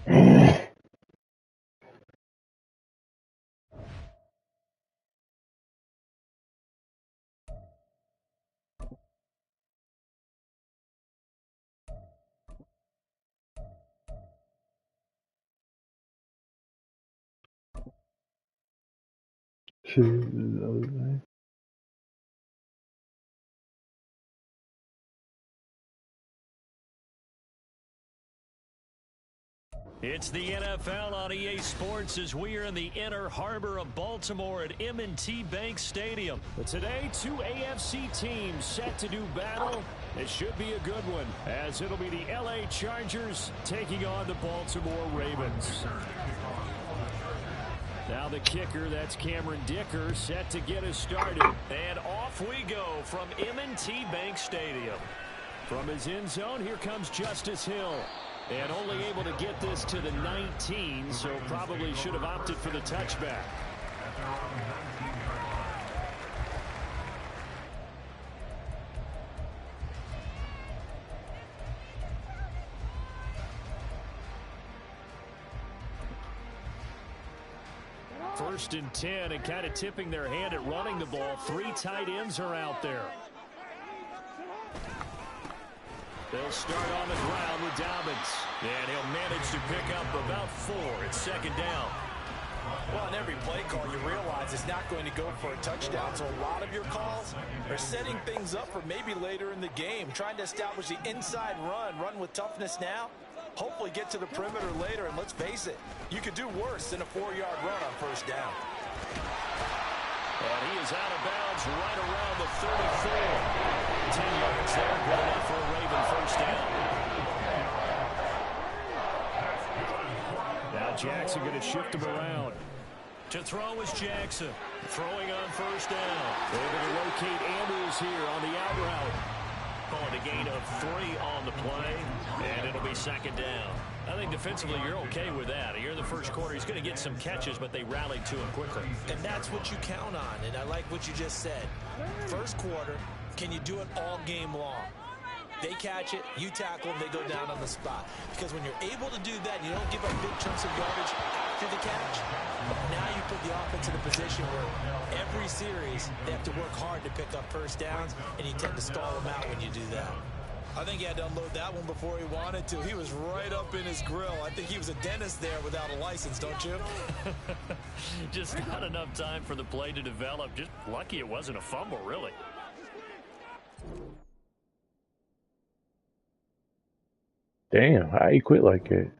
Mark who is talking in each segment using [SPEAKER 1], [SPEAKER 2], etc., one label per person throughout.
[SPEAKER 1] Shit, the other thing.
[SPEAKER 2] It's the NFL on EA Sports as we are in the inner harbor of Baltimore at M&T Bank Stadium. But today, two AFC teams set to do battle. It should be a good one, as it'll be the LA Chargers taking on the Baltimore Ravens. Now the kicker, that's Cameron Dicker, set to get us started. And off we go from M&T Bank Stadium. From his end zone, here comes Justice Hill. And only able to get this to the 19, so probably should have opted for the touchback. First and 10, and kind of tipping their hand at running the ball. Three tight ends are out there. They'll start on the ground with Dobbins. And he'll manage to pick up about 4. It's second down.
[SPEAKER 3] Well, in every play call, you realize it's not going to go for a touchdown. So a lot of your calls are setting things up for maybe later in the game, trying to establish the inside run with toughness now, hopefully get to the perimeter later. And let's face it, you could do worse than a 4-yard run on first down.
[SPEAKER 2] And he is out of bounds right around the 34. 10 yards there, good enough for a Raven first down. Now Jackson going to shift him around. To throw is Jackson. Throwing on first down. They're going to locate Andrews here on the out route. Calling a gain of 3 on the play, and it'll be second down. I think defensively you're okay with that. Here in the first quarter, he's going to get some catches, but they rallied to him quickly.
[SPEAKER 3] And that's what you count on, and I like what you just said. First quarter, can you do it all game long? They catch it, you tackle them, they go down on the spot. Because when you're able to do that, you don't give up big chunks of yardage after the catch. Now you put the offense in a position where every series they have to work hard to pick up first downs, and you tend to stall them out when you do that. I think he had to unload that one before he wanted to. He was right up in his grill. I think he was a dentist there without a license, don't you?
[SPEAKER 2] Just not enough time for the play to develop. Just lucky it wasn't a fumble, really.
[SPEAKER 1] Damn, how he quit like that?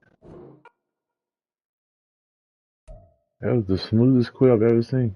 [SPEAKER 1] That was the smoothest quit I've ever seen.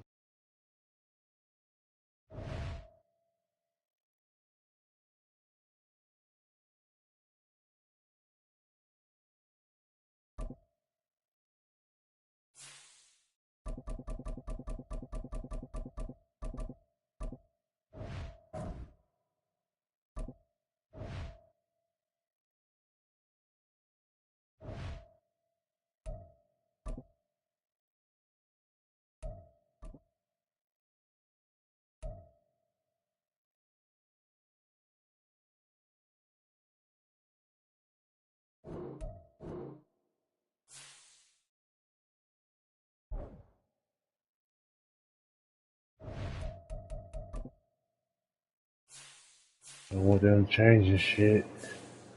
[SPEAKER 1] I want them changing shit.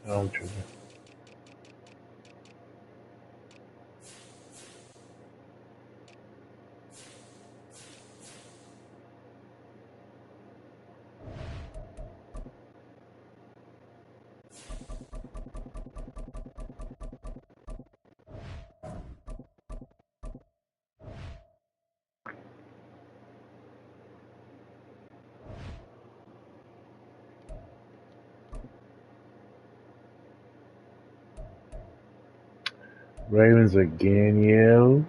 [SPEAKER 1] I'm tripping. Ravens again, yo.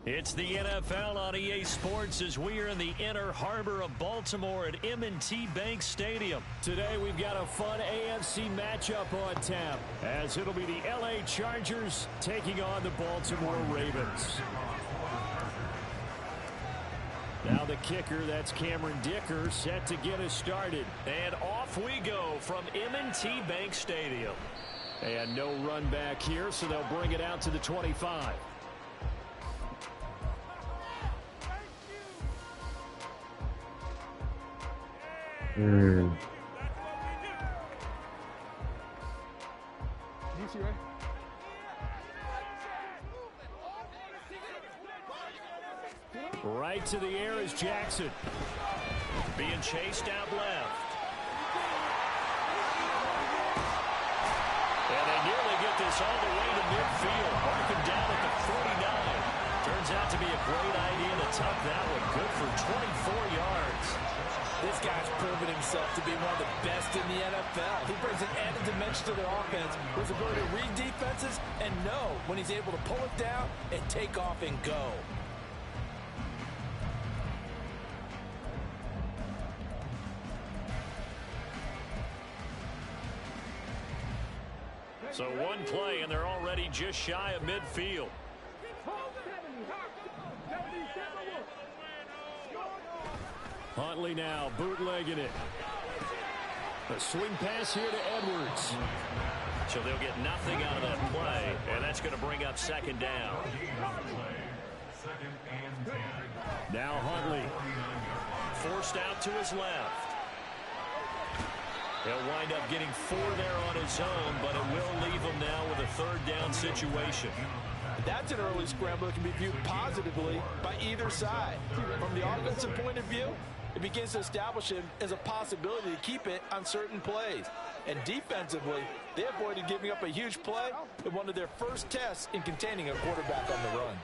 [SPEAKER 2] It's the NFL on EA Sports as we are in the inner harbor of Baltimore at M&T Bank Stadium. Today we've got a fun AFC matchup on tap as it'll be the LA Chargers taking on the Baltimore Ravens. Now the kicker, that's Cameron Dicker, set to get us started. And off we go from M&T Bank Stadium. And no run back here, so they'll bring it out to the 25. Right to the air is Jackson. Being chased out left. And they nearly get this all the way to midfield. Marking down at the 49. Turns out to be a great idea to tuck that one. Good for 24 yards.
[SPEAKER 3] This guy's proven himself to be one of the best in the NFL. He brings an added dimension to their offense with the ability to read defenses and know when he's able to pull it down and take off and go.
[SPEAKER 2] So one play, and they're already just shy of midfield. Huntley now bootlegging it. A swing pass here to Edwards. So they'll get nothing out of that play, and that's going to bring up second down. Now Huntley. Forced out to his left. He'll wind up getting 4 there on his own, but it will leave him now with a third down situation.
[SPEAKER 3] That's an early scramble that can be viewed positively by either side. From the offensive point of view, it begins to establish him as a possibility to keep it on certain plays. And defensively, they avoided giving up a huge play in one of their first tests in containing a quarterback on the run.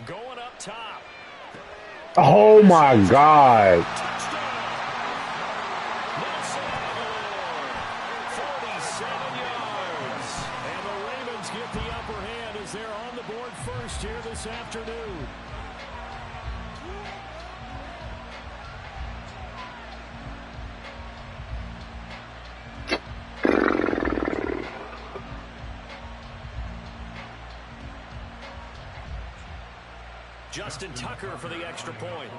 [SPEAKER 2] Going up top.
[SPEAKER 1] Oh, my God.
[SPEAKER 2] 47 yards. And the Ravens get the upper hand as they're on the board first here this afternoon. Justin Tucker for the extra point.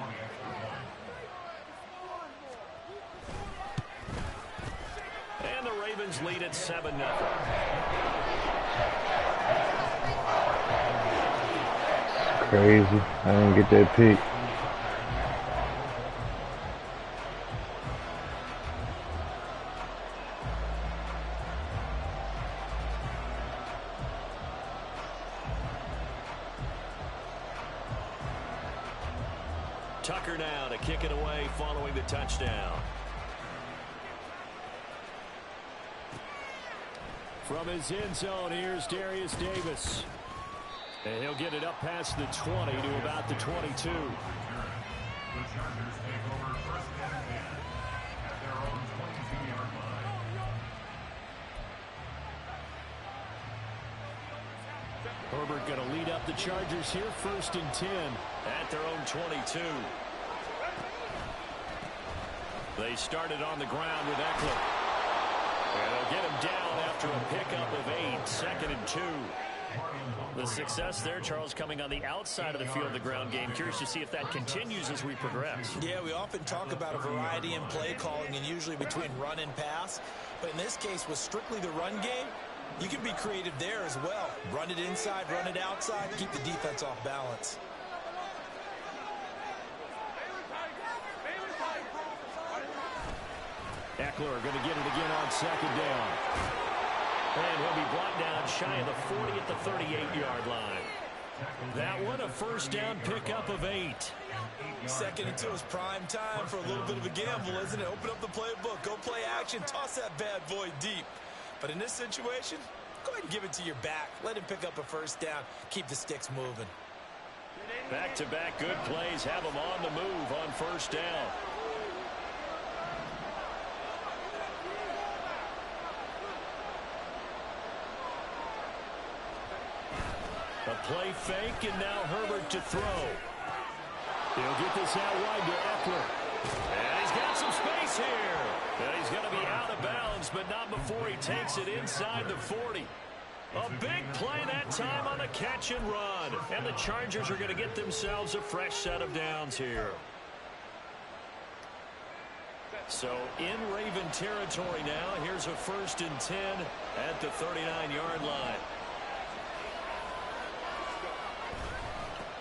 [SPEAKER 2] And the Ravens lead at 7-0.
[SPEAKER 1] Crazy. I didn't get that pick.
[SPEAKER 2] Tucker now to kick it away following the touchdown. From his end zone, here's Darius Davis. And he'll get it up past the 20 to about the 22. Herbert going to lead up the Chargers here, 1st and 10 at their own 22. They started on the ground with Eckler. And they'll get him down after a pickup of 8, 2nd and 2. The success there, Charles, coming on the outside of the field of the ground game. Curious to see if that continues as we progress.
[SPEAKER 3] Yeah, we often talk about a variety in play calling and usually between run and pass. But in this case, with strictly the run game, you can be creative there as well. Run it inside, run it outside, keep the defense off balance.
[SPEAKER 2] Eckler going to get it again on 2nd down. And he'll be brought down shy of the 40 at the 38-yard line. That one a 1st down pickup of 8.
[SPEAKER 3] 2nd and 2 is prime time for a little bit of a gamble, isn't it? Open up the playbook, go play action, toss that bad boy deep. But in this situation, go ahead and give it to your back. Let him pick up a 1st down. Keep the sticks moving.
[SPEAKER 2] Back-to-back good plays have him on the move on 1st down. A play fake, and now Herbert to throw. He'll get this out wide to Eckler. And he's got some space here. And he's going to be out of bounds, but not before he takes it inside the 40. A big play that time on a catch and run. And the Chargers are going to get themselves a fresh set of downs here. So in Raven territory now. Here's a 1st and 10 at the 39-yard line.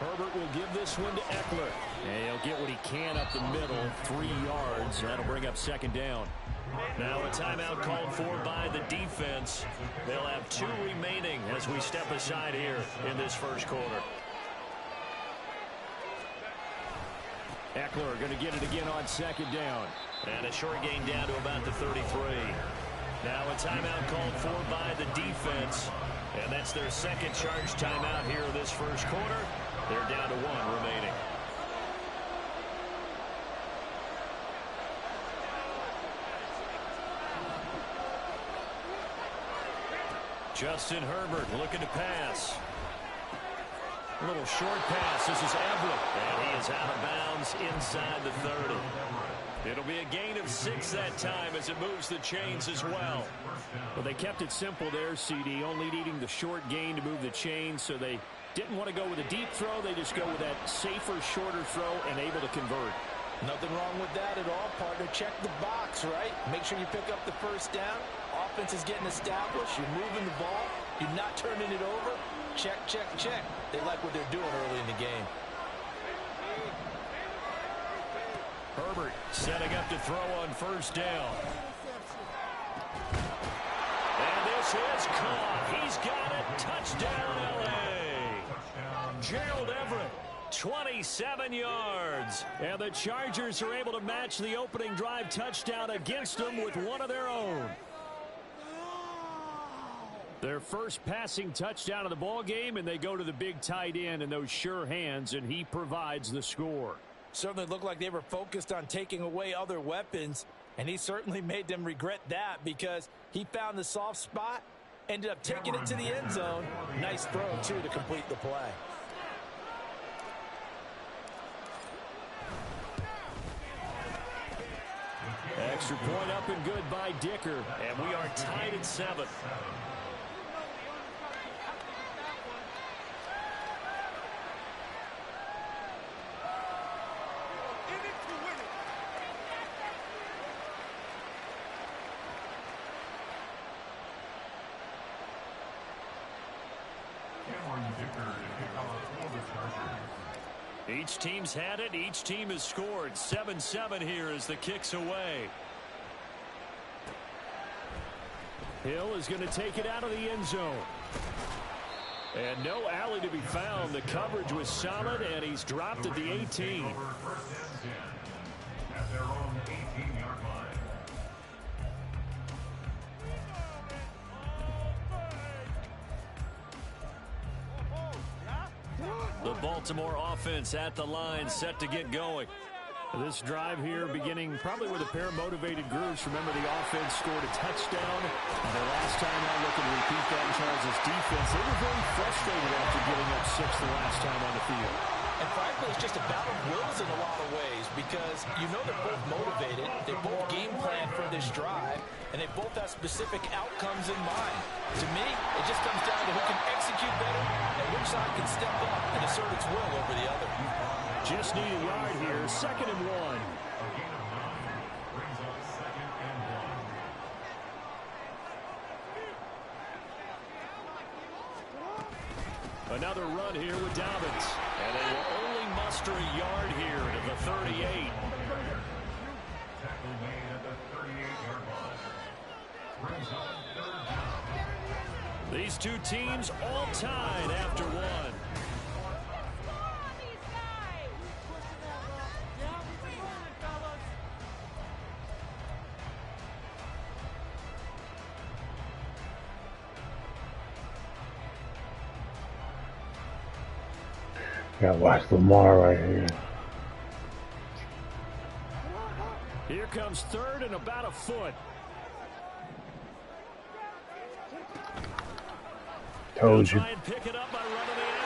[SPEAKER 2] Herbert will give this one to Eckler. And he'll get what he can up the middle, 3 yards. That'll bring up 2nd down. Now a timeout called for by the defense. They'll have 2 remaining as we step aside here in this 1st quarter. Eckler going to get it again on 2nd down. And a short gain down to about the 33. Now a timeout called for by the defense. And that's their 2nd charge timeout here in this 1st quarter. They're down to 1 remaining. Justin Herbert looking to pass. A little short pass. This is Everett. And he is out of bounds inside the 30. It'll be a gain of 6 that time as it moves the chains as well. Well, they kept it simple there, CD, only needing the short gain to move the chains, so they didn't want to go with a deep throw. They just go with that safer, shorter throw and able to convert.
[SPEAKER 3] Nothing wrong with that at all, partner. Check the box, right? Make sure you pick up the 1st down. Offense is getting established. You're moving the ball. You're not turning it over. Check, check, check. They like what they're doing early in the game.
[SPEAKER 2] Herbert setting up to throw on 1st down. And this is caught. He's got it. Touchdown, L.A. Gerald Everett, 27 yards. And the Chargers are able to match the opening drive touchdown against them with one of their own. Their first passing touchdown of the ball game, and they go to the big tight end in those sure hands, and he provides the score.
[SPEAKER 3] Certainly looked like they were focused on taking away other weapons, and he certainly made them regret that because he found the soft spot, ended up taking it to the end zone. Nice throw, too, to complete the play.
[SPEAKER 2] Extra point up and good by Dicker, and we are tied at 7. Each team's had it. Each team has scored. 7-7 here as the kick's away. Hill is going to take it out of the end zone. And no alley to be found. The coverage was solid, and he's dropped at the 18. At their own 18-yard line. The Baltimore offense at the line, set to get going. This drive here beginning probably with a pair of motivated groups. Remember, the offense scored a touchdown. The last time out, looking to repeat that in Charles' defense. They were very frustrated after giving up 6 the last time on the field.
[SPEAKER 3] And frankly, it's just a battle of wills in a lot of ways because you know they're both motivated. They both game plan for this drive, and they both have specific outcomes in mind. To me, it just comes down to who can execute better and which side can step up and assert its will over the other.
[SPEAKER 2] Just need a yard here. 2nd and 1. Another run here with Dobbins. And they will only muster a yard here to the 38. These two teams all tied after 1.
[SPEAKER 1] Gotta watch Lamar right here.
[SPEAKER 2] Here comes 3rd and about a foot.
[SPEAKER 1] Told you.
[SPEAKER 2] Try and pick it up by running the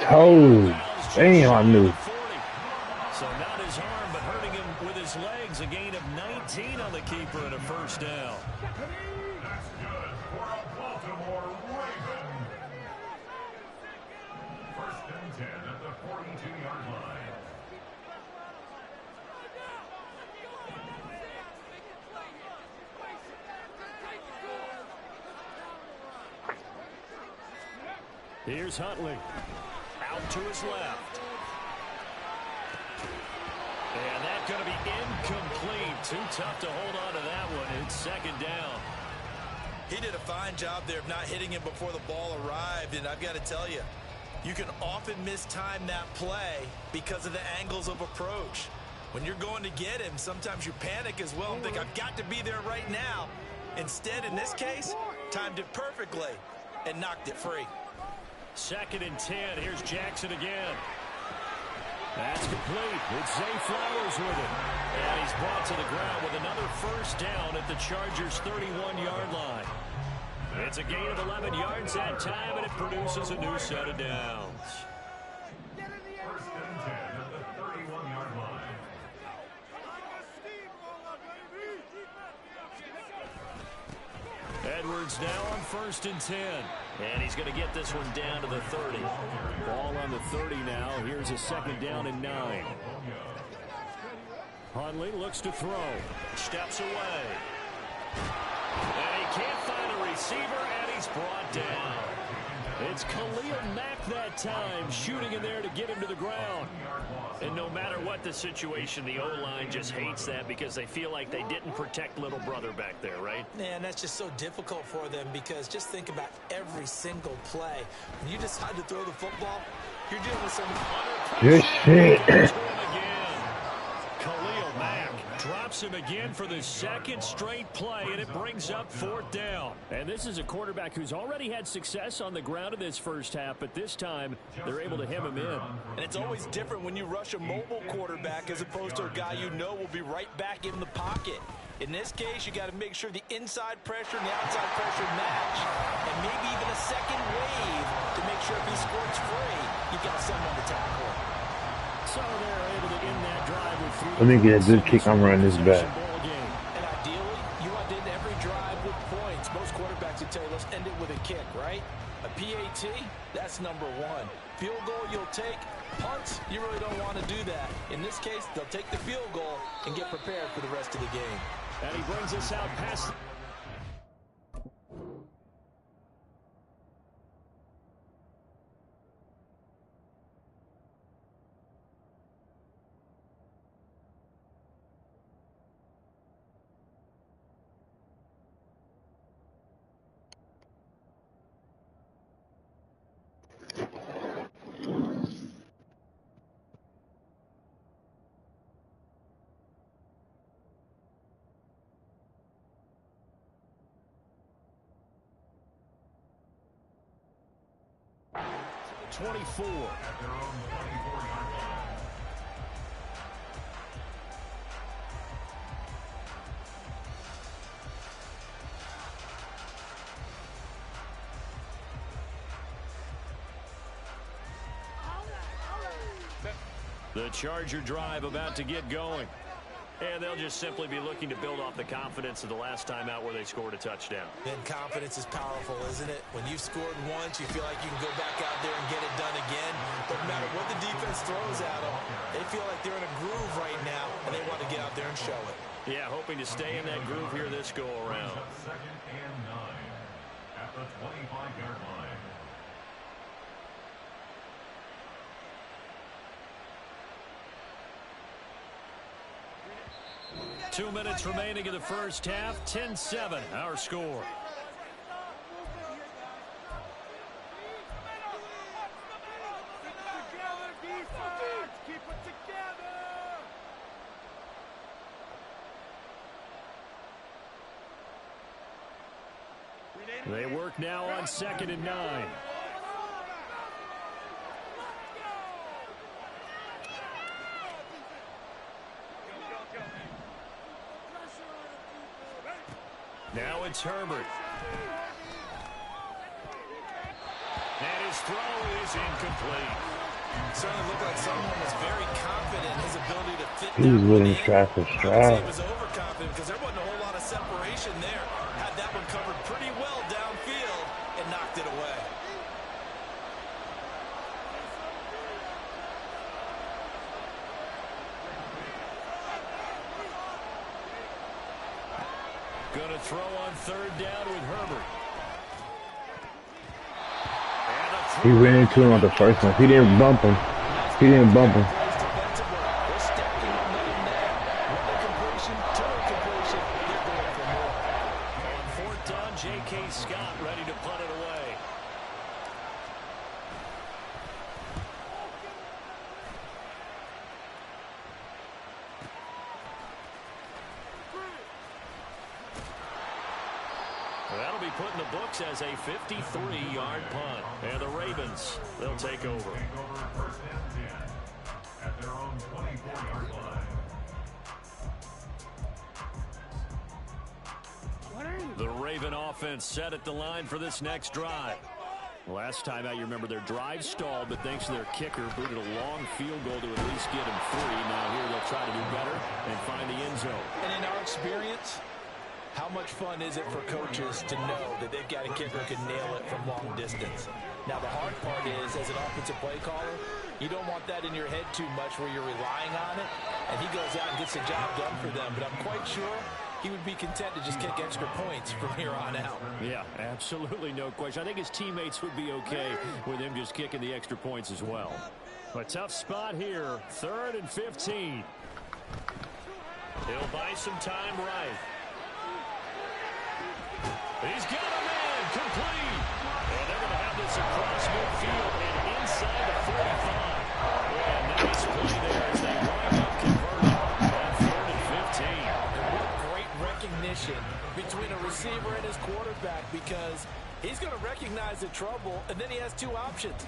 [SPEAKER 1] toe. Damn, I knew.
[SPEAKER 2] So not his arm, but hurting him with his legs. A gain of 19 on the keeper and a first down.
[SPEAKER 4] That's good for a Baltimore Raven. First and 10 at the 42-yard line.
[SPEAKER 2] Here's Huntley. Out to his left. And that's going to be incomplete. Too tough to hold on to that one. It's second down.
[SPEAKER 3] He did a fine job there of not hitting him before the ball arrived. And I've got to tell you, you can often mistime that play because of the angles of approach. When you're going to get him, sometimes you panic as well and think, I've got to be there right now. Instead, in this case, timed it perfectly and knocked it free.
[SPEAKER 2] Second and 10. Here's Jackson again. That's complete. It's Zay Flowers with it. And he's brought to the ground with another first down at the Chargers' 31-yard line. It's a gain of 11 yards that time, and it produces a new set of downs.
[SPEAKER 4] First and 10 at the 31-yard line.
[SPEAKER 2] Edwards now on first and 10. And he's going to get this one down to the 30. Ball on the 30 now. Here's a second down and 9. Huntley looks to throw. Steps away. And he can't find a receiver, and he's brought down. It's Khalil Mack that time, shooting in there to get him to the ground. And no matter what the situation, the O-line just hates that because they feel like they didn't protect little brother back there, right?
[SPEAKER 3] Man, that's just so difficult for them because just think about every single play. When you decide to throw the football, you're dealing with some
[SPEAKER 1] Good shit.
[SPEAKER 2] Khalil Mack drops him again for the second straight play, and it brings up fourth down. And this is a quarterback who's already had success on the ground in this first half, but this time they're able to hem him in.
[SPEAKER 3] And it's always different when you rush a mobile quarterback as opposed to a guy you know will be right back in the pocket. In this case, you got to make sure the inside pressure and the outside pressure match, and maybe even a second wave to make sure if he squirts free, you've got someone to tackle.
[SPEAKER 2] So they're able to end that drive with 3.
[SPEAKER 1] Let me get a good kick. I'm running this back.
[SPEAKER 3] And ideally, you want to end every drive with points. Most quarterbacks would tell you, let's end it with a kick, right? A PAT, that's number 1. Field goal, you'll take. Punts, you really don't want to do that. In this case, they'll take the field goal and get prepared for the rest of the game.
[SPEAKER 2] And he brings us out past... ...24.
[SPEAKER 4] At their own 24-yard line.
[SPEAKER 2] The Charger drive about to get going. And they'll just simply be looking to build off the confidence of the last time out where they scored a touchdown.
[SPEAKER 3] Then confidence is powerful, isn't it? When you've scored once, you feel like you can go back out there and get it done again. But no matter what the defense throws at them, they feel like they're in a groove right now, and they want to get out there and show it.
[SPEAKER 2] Yeah, hoping to stay in that groove here this go-around.
[SPEAKER 4] Second and 9 at the 25-yard line.
[SPEAKER 2] 2 minutes remaining in the first half. 10-7, our score. They work now on 2nd and 9. Now it's Herbert. And his throw is incomplete.
[SPEAKER 3] Certainly looked like someone was very confident in his ability to fit
[SPEAKER 1] He
[SPEAKER 3] that
[SPEAKER 1] was
[SPEAKER 3] one
[SPEAKER 1] willing
[SPEAKER 3] in.
[SPEAKER 1] to strap for
[SPEAKER 3] I would say
[SPEAKER 1] strap.
[SPEAKER 3] he was overconfident because there wasn't a whole lot of separation there. Had that one covered pretty well downfield and knocked it away.
[SPEAKER 2] Going to throw on third down with Herbert.
[SPEAKER 1] He ran into him on the first one. He didn't bump him. He didn't bump him.
[SPEAKER 3] They're stacking momentum now. One completion, two completion. They're going for more.
[SPEAKER 2] On fourth down, J.K. Scott ready to punt it away. That'll be put in the books as a 53-yard punt. And the Ravens, they'll take over.
[SPEAKER 4] First and 10 at their own 24-yard line.
[SPEAKER 2] The Raven offense set at the line for this next drive. Last time out, you remember their drive stalled, but thanks to their kicker, booted a long field goal to at least get him free. Now here they'll try to do better and find the end zone.
[SPEAKER 3] And in our experience, how much fun is it for coaches to know that they've got a kicker who can nail it from long distance? Now, the hard part is, as an offensive play caller, you don't want that in your head too much where you're relying on it, and he goes out and gets the job done for them. But I'm quite sure he would be content to just kick extra points from here on out.
[SPEAKER 2] Yeah, absolutely no question. I think his teammates would be okay with him just kicking the extra points as well. A tough spot here, 3rd and 15. He'll buy some time right. He's got a man, complete. And they're going to have this across midfield and inside the 45. Yeah, nice play there as they wind up converting on 3rd and 15.
[SPEAKER 3] And what great recognition between a receiver and his quarterback, because he's going to recognize the trouble, and then he has two options.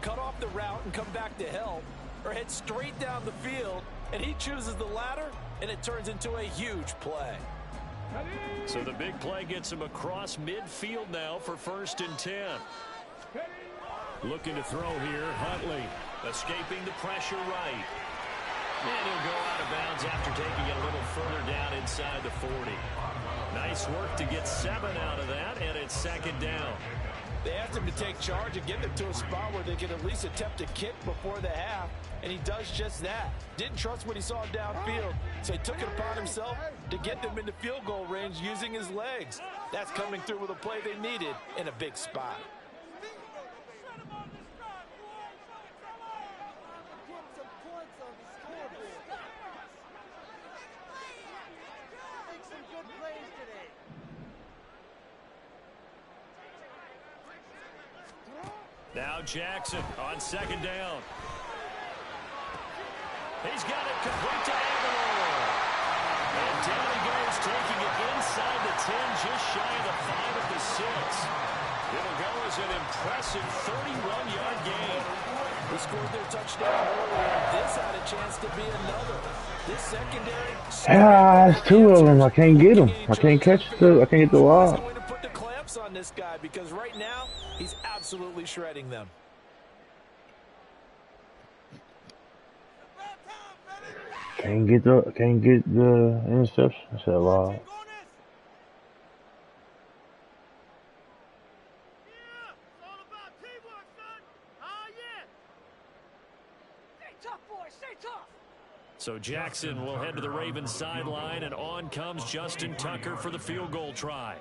[SPEAKER 3] Cut off the route and come back to help, or head straight down the field, and he chooses the latter, and it turns into a huge play.
[SPEAKER 2] So the big play gets him across midfield now for 1st and 10. Looking to throw here, Huntley. Escaping the pressure right. And he'll go out of bounds after taking it a little further down inside the 40. Nice work to get 7 out of that, and it's 2nd down.
[SPEAKER 3] They asked him to take charge and get them to a spot where they could at least attempt a kick before the half, and he does just that. Didn't trust what he saw downfield, so he took it upon himself to get them into field goal range using his legs. That's coming through with a play they needed in a big spot.
[SPEAKER 2] Now Jackson on 2nd down. He's got it complete to Aguilar. And down he goes, taking it inside the 10, just shy of the 5 at the 6. It'll go as an impressive 31-yard gain.
[SPEAKER 3] They scored their touchdown earlier. This had a chance to be another. This secondary.
[SPEAKER 1] It's 2 of them. I can't get them. I can't catch the. I can't get the
[SPEAKER 3] He's
[SPEAKER 1] wall.
[SPEAKER 3] going to put the clamps on this guy because right now he's absolutely shredding them.
[SPEAKER 1] Can't get the interception. I said, wow.
[SPEAKER 2] So Jackson will head to the Ravens sideline, and on comes Justin Tucker for the field goal try.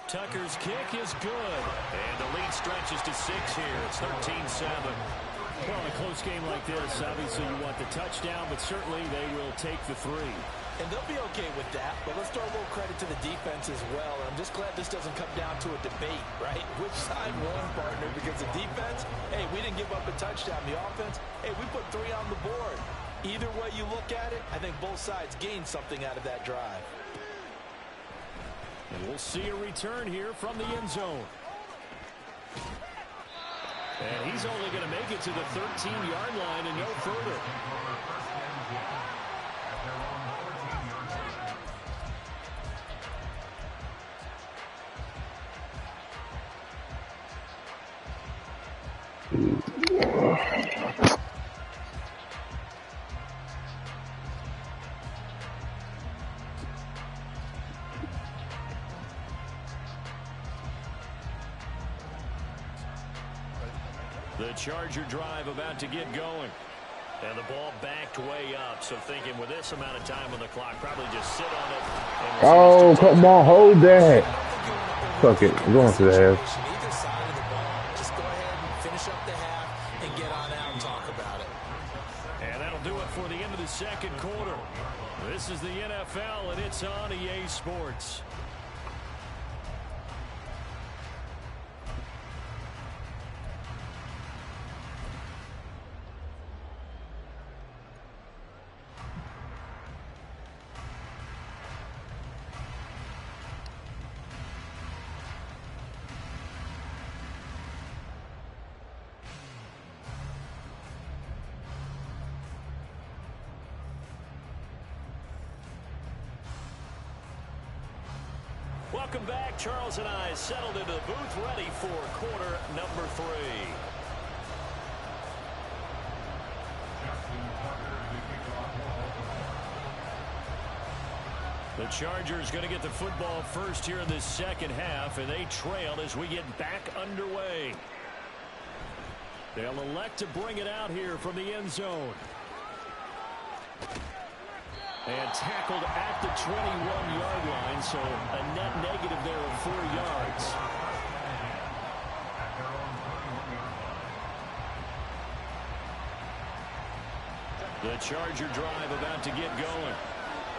[SPEAKER 2] Tucker's kick is good, and the lead stretches to 6 here. It's 13-7. Well, in a close game like this, obviously you want the touchdown, but certainly they will take the 3.
[SPEAKER 3] And they'll be okay with that, but let's throw a little credit to the defense as well. I'm just glad this doesn't come down to a debate, right? Which side won, partner? Because the defense, hey, we didn't give up a touchdown. The offense, hey, we put 3 on the board. Either way you look at it, I think both sides gained something out of that drive.
[SPEAKER 2] And we'll see a return here from the end zone. And he's only going to make it to the 13-yard line and no further. The Charger drive about to get going. And the ball backed way up. So thinking with this amount of time on the clock, probably just sit on it.
[SPEAKER 1] Oh, come on, hold that. Fuck it. We're going to the half.
[SPEAKER 3] Either side of the ball, just go ahead and finish up the half and get on out and talk about it.
[SPEAKER 2] And that'll do it for the end of the second quarter. This is the NFL, and it's on EA Sports. Welcome back. Charles and I settled into the booth, ready for quarter number 3. The Chargers going to get the football first here in this second half, and they trail as we get back underway. They'll elect to bring it out here from the end zone. And tackled at the 21-yard line, so a net negative there of 4 yards. The Charger drive about to get going.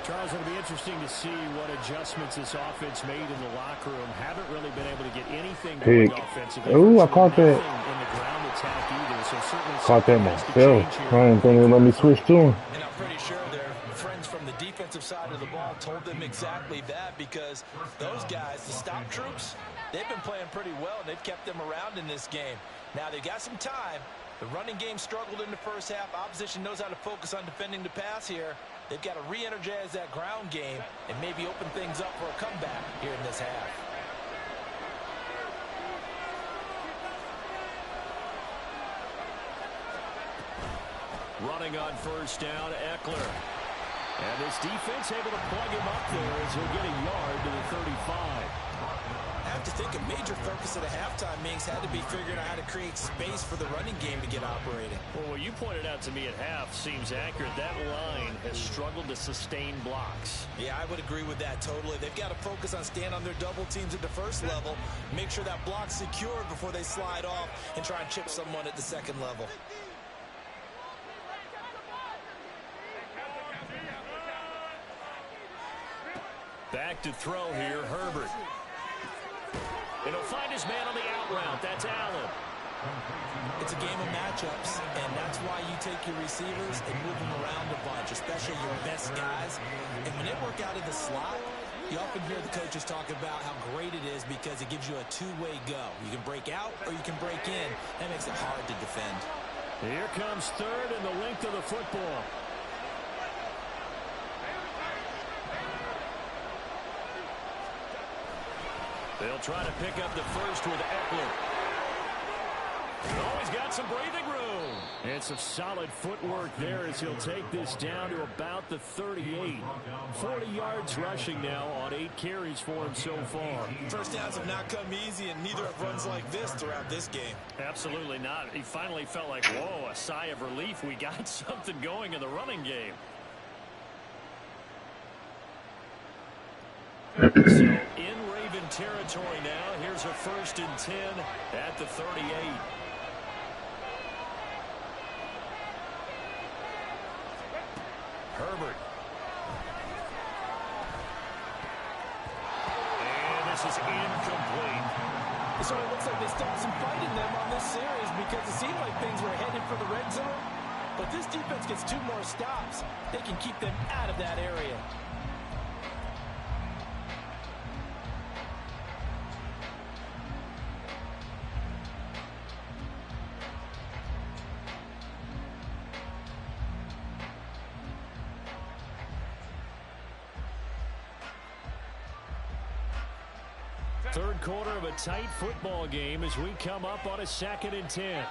[SPEAKER 5] Charles, it'll be interesting to see what adjustments this offense made in the locker room. Haven't really been able to get anything going offensively.
[SPEAKER 1] Ooh, I caught that.
[SPEAKER 5] In the ground attack either, so certainly
[SPEAKER 1] Caught that myself. I didn't think they let me switch to him.
[SPEAKER 3] And I'm pretty sure their friends from the defensive side of the ball told them exactly that, because those guys, the stop troops, they've been playing pretty well, and they've kept them around in this game. Now, they've got some time. The running game struggled in the first half. Opposition knows how to focus on defending the pass here. They've got to re-energize that ground game and maybe open things up for a comeback here in this half.
[SPEAKER 2] Running on first down, Eckler. And this defense able to plug him up there as he'll get a yard to the 35.
[SPEAKER 3] I have to think a major focus at a halftime, Mings, had to be figuring out how to create space for the running game to get operating.
[SPEAKER 2] Well, what you pointed out to me at half seems accurate. That line has struggled to sustain blocks.
[SPEAKER 3] Yeah, I would agree with that totally. They've got to focus on staying on their double teams at the first level, make sure that block's secured before they slide off and try and chip someone at the second level.
[SPEAKER 2] Back to throw here, Herbert. And he'll find his man on the out route. That's Allen.
[SPEAKER 3] It's a game of matchups, and that's why you take your receivers and move them around a bunch, especially your best guys. And when they work out of the slot, you often hear the coaches talk about how great it is because it gives you a two-way go. You can break out or you can break in. That makes it hard to defend.
[SPEAKER 2] Here comes third and the length of the football. They'll try to pick up the first with Eckler. Oh, he's got some breathing room. And some solid footwork there as he'll take this down to about the 38. 40 yards rushing now on 8 carries for him so far.
[SPEAKER 3] First downs have not come easy, and neither have runs like this throughout this game.
[SPEAKER 2] Absolutely not. He finally felt like, whoa, a sigh of relief. We got something going in the running game. So in Raven territory now. Here's a 1st and 10 at the 38. Herbert. And this is incomplete.
[SPEAKER 3] It sort of looks like they still have some fight in them on this series because it seemed like things were headed for the red zone. But this defense gets 2 more stops. They can keep them out of that area.
[SPEAKER 2] Third quarter of a tight football game as we come up on a 2nd and 10.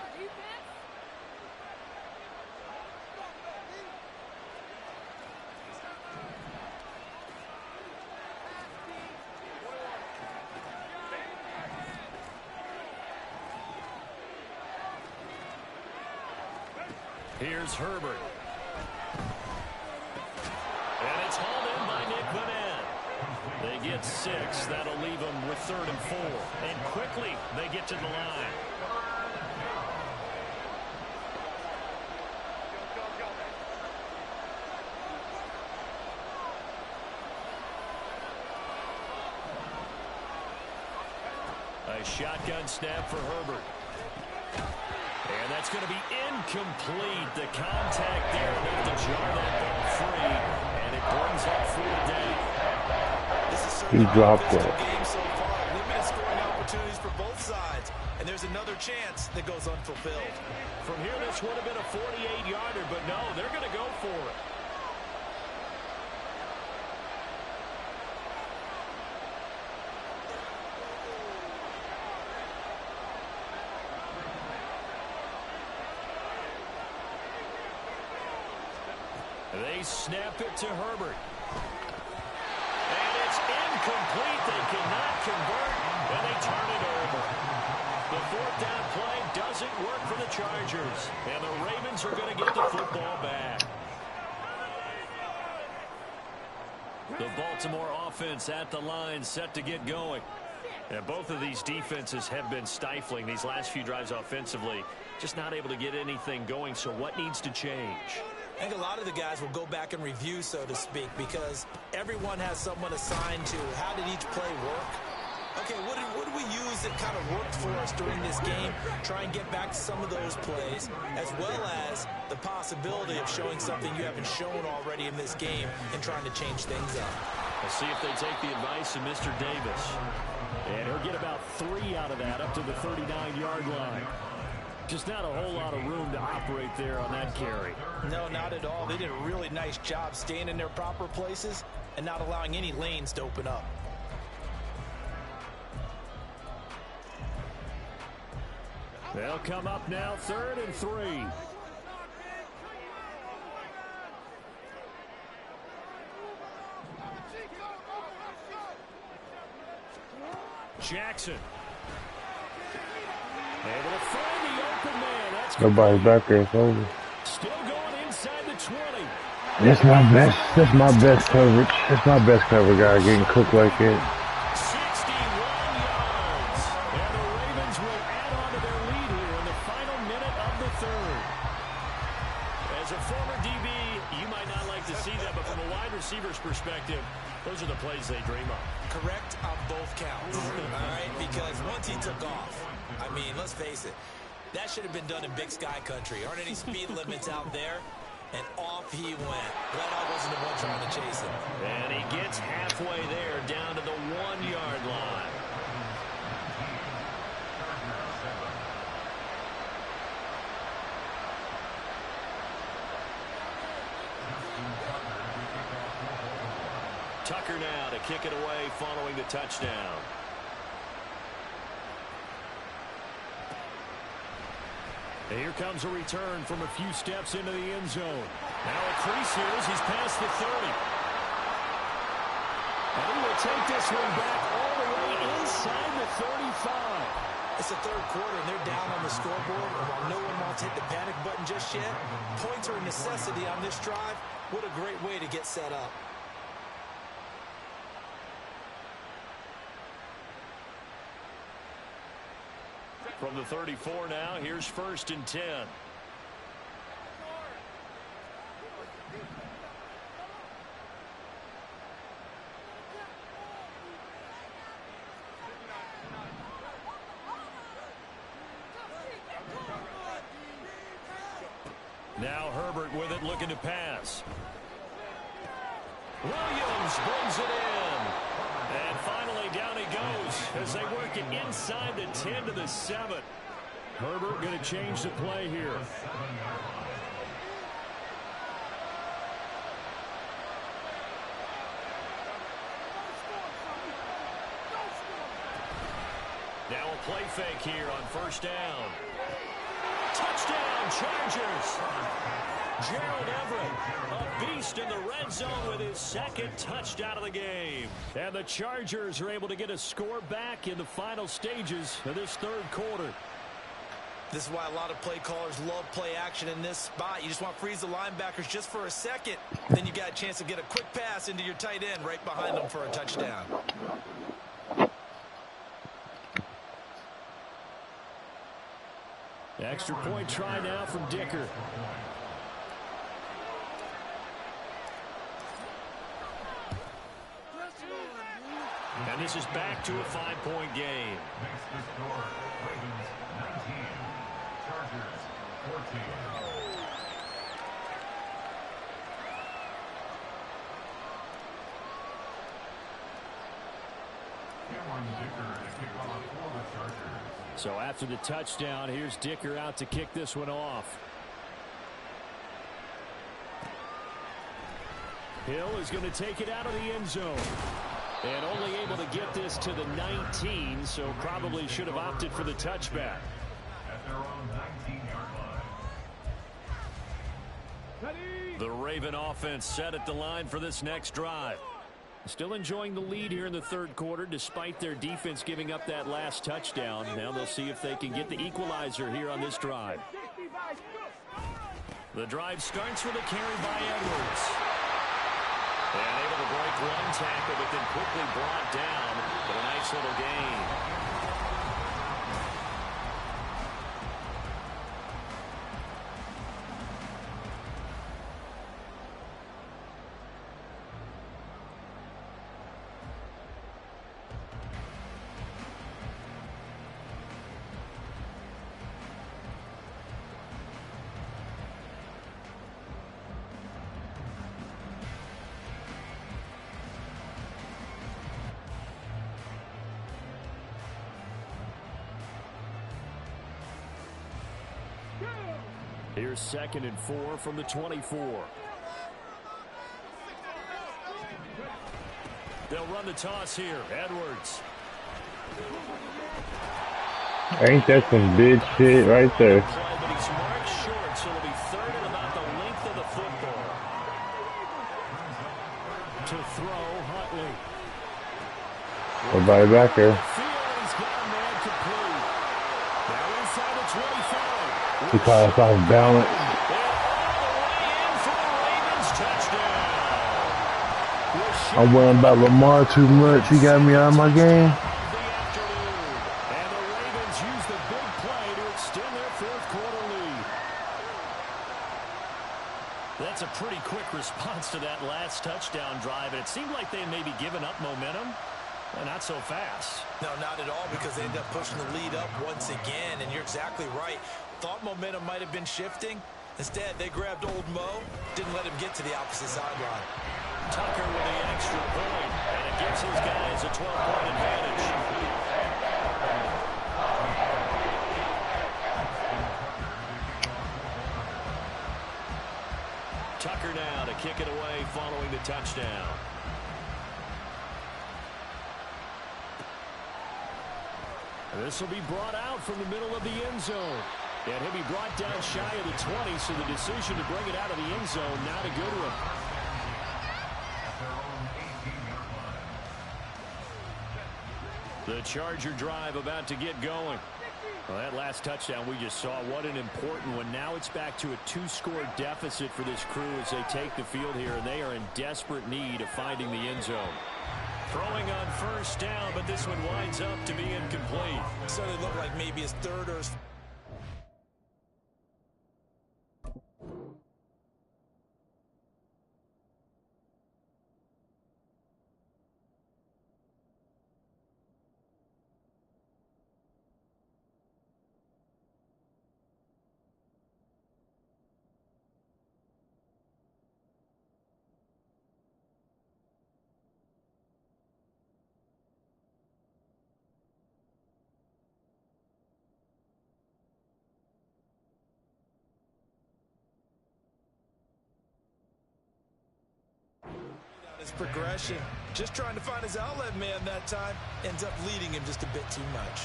[SPEAKER 2] Here's Herbert. And it's hauled in by Nick Vanette. They get 6. That'll leave them with 3rd and 4. And quickly they get to the line. A shotgun snap for Herbert. And that's going to be incomplete. The contact there enough to jar that ball free. And it brings up 4th down.
[SPEAKER 3] This is
[SPEAKER 1] He dropped it.
[SPEAKER 3] game so far. Limited scoring opportunities for both sides. And there's another chance that goes unfulfilled.
[SPEAKER 2] From here, this would have been a 48-yarder, but no, they're going to go for it. They snap it to Herbert. And it's incomplete. They cannot convert, and they turn it over. The 4th down play doesn't work for the Chargers, and the Ravens are going to get the football back. The Baltimore offense at the line, set to get going. And both of these defenses have been stifling these last few drives offensively. Just not able to get anything going, so what needs to change?
[SPEAKER 3] I think a lot of the guys will go back and review, so to speak, because everyone has someone assigned to how did each play work. Okay, what did we use that kind of worked for us during this game? Try and get back to some of those plays, as well as the possibility of showing something you haven't shown already in this game and trying to change things up.
[SPEAKER 2] We'll see if they take the advice of Mr. Davis.
[SPEAKER 5] And he'll get about 3 out of that up to the 39-yard line. Just not a whole lot of room to operate there on that carry.
[SPEAKER 3] No, not at all. They did a really nice job staying in their proper places and not allowing any lanes to open up.
[SPEAKER 5] They'll come up now, 3rd and 3. Jackson. Able to find the open man. That's
[SPEAKER 1] Nobody's back there. It's over.
[SPEAKER 5] still going inside the 20.
[SPEAKER 1] That's my best. That's my best coverage. That's my best cover guy getting cooked like that.
[SPEAKER 5] 61 yards. And the Ravens will add on to their lead here in the final minute of the 3rd.
[SPEAKER 2] As a former DB, you might not like to see that, but from a wide receiver's perspective, those are the plays they dream of.
[SPEAKER 3] Correct on both counts, all right? Because once he took off, I mean, let's face it, that should have been done in Big Sky country. Aren't any speed limits out there? And off he went. Glad I wasn't the one trying to chase him.
[SPEAKER 2] And he gets halfway there, down to the 1-yard line. Tucker now to kick it away following the touchdown.
[SPEAKER 5] And here comes a return from a few steps into the end zone. Now a crease here as he's past the 30. And he will take this one back all the way inside the 35.
[SPEAKER 3] It's the 3rd quarter, and they're down on the scoreboard. And while no one wants to hit the panic button just yet, points are a necessity on this drive. What a great way to get set up.
[SPEAKER 2] From the 34 now, here's 1st and 10. Now Herbert with it, looking to pass. Williams brings it in. And finally down he goes as they work it inside the 10 to the 7.
[SPEAKER 5] Herbert going to change the play here.
[SPEAKER 2] Now a play fake here on 1st down. Touchdown, Chargers. Gerald Everett, a beast in the red zone with his 2nd touchdown of the game.
[SPEAKER 5] And the Chargers are able to get a score back in the final stages of this 3rd quarter.
[SPEAKER 3] This is why a lot of play callers love play action in this spot. You just want to freeze the linebackers just for a second. Then you got a chance to get a quick pass into your tight end right behind them for a touchdown.
[SPEAKER 5] Extra point try now from Dicker. And this is back to a 5-point game.
[SPEAKER 4] Makes the score Ravens 19, Chargers 14. Cameron Dicker to kick off for the Chargers.
[SPEAKER 5] So after the touchdown, here's Dicker out to kick this one off. Hill is going to take it out of the end zone. And only able to get this to the 19, so probably should have opted for the touchback.
[SPEAKER 4] At their own 19-yard line.
[SPEAKER 5] The Raven offense set at the line for this next drive. Still enjoying the lead here in the third quarter, despite their defense giving up that last touchdown. Now they'll see if they can get the equalizer here on this drive. The drive starts with a carry by Edwards. And able to break one tackle, but then quickly brought down. But a nice little gain. Here's 2nd and 4 from the 24. They'll run the toss here. Edwards.
[SPEAKER 1] Ain't that some big shit right there?
[SPEAKER 5] But he's marked short, so it'll be 3rd and about the length of the football. To throw, Huntley.
[SPEAKER 1] Everybody back here.
[SPEAKER 5] Field's got a man complete. Now inside the 25.
[SPEAKER 1] He caught us off balance.
[SPEAKER 5] And all the way in for the Ravens touchdown.
[SPEAKER 1] I'm worrying about Lamar too much. He got me out of my game.
[SPEAKER 5] And the Ravens use the big play to extend their 4th quarter lead. That's a pretty quick response to that last touchdown drive. And it seemed like they had maybe given up momentum. Well, not so fast.
[SPEAKER 3] No, not at all, because they ended up pushing the lead up once again. And you're exactly right. Thought momentum might have been shifting. Instead, they grabbed old Mo, didn't let him get to the opposite sideline.
[SPEAKER 5] Tucker with the extra point, and it gives his guys a 12-point advantage. Tucker now to kick it away following the touchdown. This will be brought out from the middle of the end zone. And he'll be brought down shy of the 20, so the decision to bring it out of the end zone now to go to him.
[SPEAKER 4] At their own 18-yard line.
[SPEAKER 5] The Charger drive about to get going. Well, that last touchdown we just saw, what an important one. Now it's back to a 2-score deficit for this crew as they take the field here, and they are in desperate need of finding the end zone. Throwing on 1st down, but this one winds up to be incomplete.
[SPEAKER 3] So it looked like maybe his 3rd or his progression. Just trying to find his outlet man that time. Ends up leading him just a bit too much.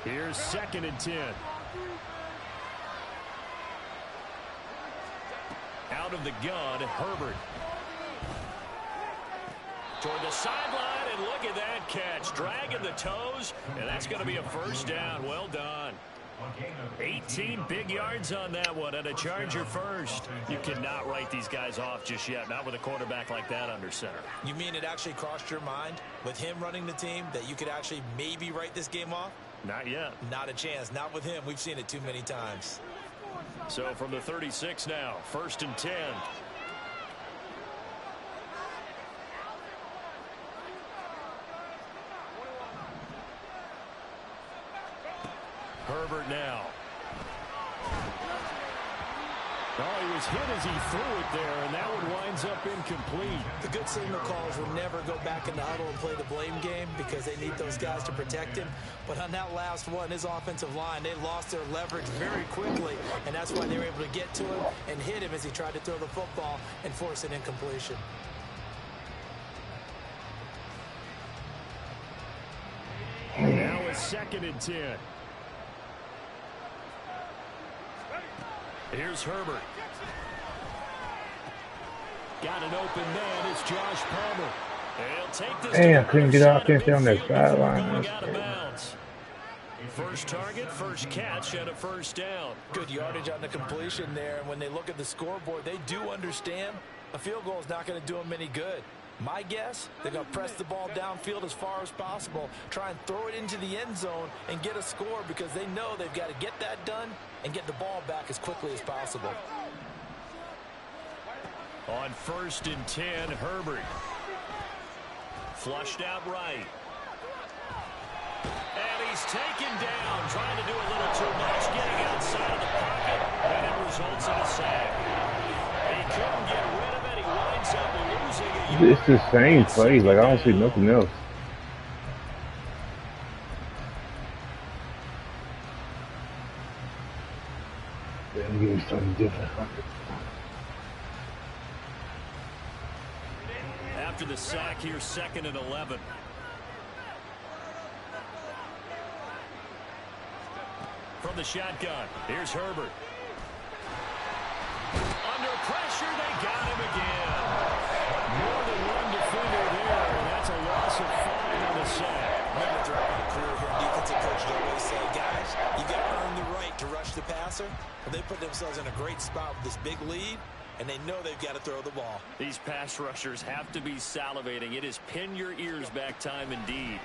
[SPEAKER 5] Here's 2nd and 10. Out of the gun, Herbert.
[SPEAKER 2] toward the sideline, and look at that catch. Dragging the toes, and that's going to be a first down. Well done. 18 big yards on that one, and a Charger first. You cannot write these guys off just yet, not with a quarterback like that under center.
[SPEAKER 3] You mean it actually crossed your mind with him running the team that you could actually maybe write this game off?
[SPEAKER 2] Not yet.
[SPEAKER 3] Not a chance. Not with him. We've seen it too many times.
[SPEAKER 2] So from the 36 now, 1st and 10. Herbert now. Oh, he was hit as he threw it there, and that one winds up incomplete.
[SPEAKER 3] The good signal callers will never go back in the huddle and play the blame game because they need those guys to protect him. But on that last one, his offensive line, they lost their leverage very quickly, and that's why they were able to get to him and hit him as he tried to throw the football and force an incompletion.
[SPEAKER 2] Now it's 2nd and 10. Here's Herbert. Got an open man. It's Josh Palmer. He'll take this.
[SPEAKER 1] Damn, couldn't get off on that sideline.
[SPEAKER 2] First target, first catch, and a first down.
[SPEAKER 3] Good yardage on the completion there. And when they look at the scoreboard, they do understand a field goal is not going to do them any good. My guess, they're going to press the ball downfield as far as possible, try and throw it into the end zone and get a score because they know they've got to get that done and get the ball back as quickly as possible.
[SPEAKER 2] On 1st and 10, Herbert. Flushed out right. And he's taken down, trying to do a little too much, getting outside of the pocket, and it results in a sack. He couldn't get rid of it. He winds up losing it.
[SPEAKER 1] It's the same play. Like, I don't see nothing else. Let me give you something different.
[SPEAKER 2] After the sack, here's 2nd and 11. From the shotgun, here's Herbert. Under pressure, they got him again. More than one defender there, and that's a loss of 5 on the sack.
[SPEAKER 3] Remember, throughout my career here, defensive coaches always say, guys, you got to earn the right to rush the passer. But they put themselves in a great spot with this big lead, and they know they've got to throw the ball.
[SPEAKER 2] These pass rushers have to be salivating. It is pin your ears back time indeed.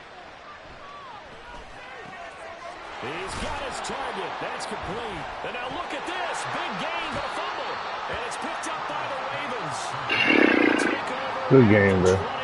[SPEAKER 2] He's got his target. That's complete. And now look at this. Big gain, but a fumble. And it's picked up by the Ravens. Take over.
[SPEAKER 1] Good game, bro.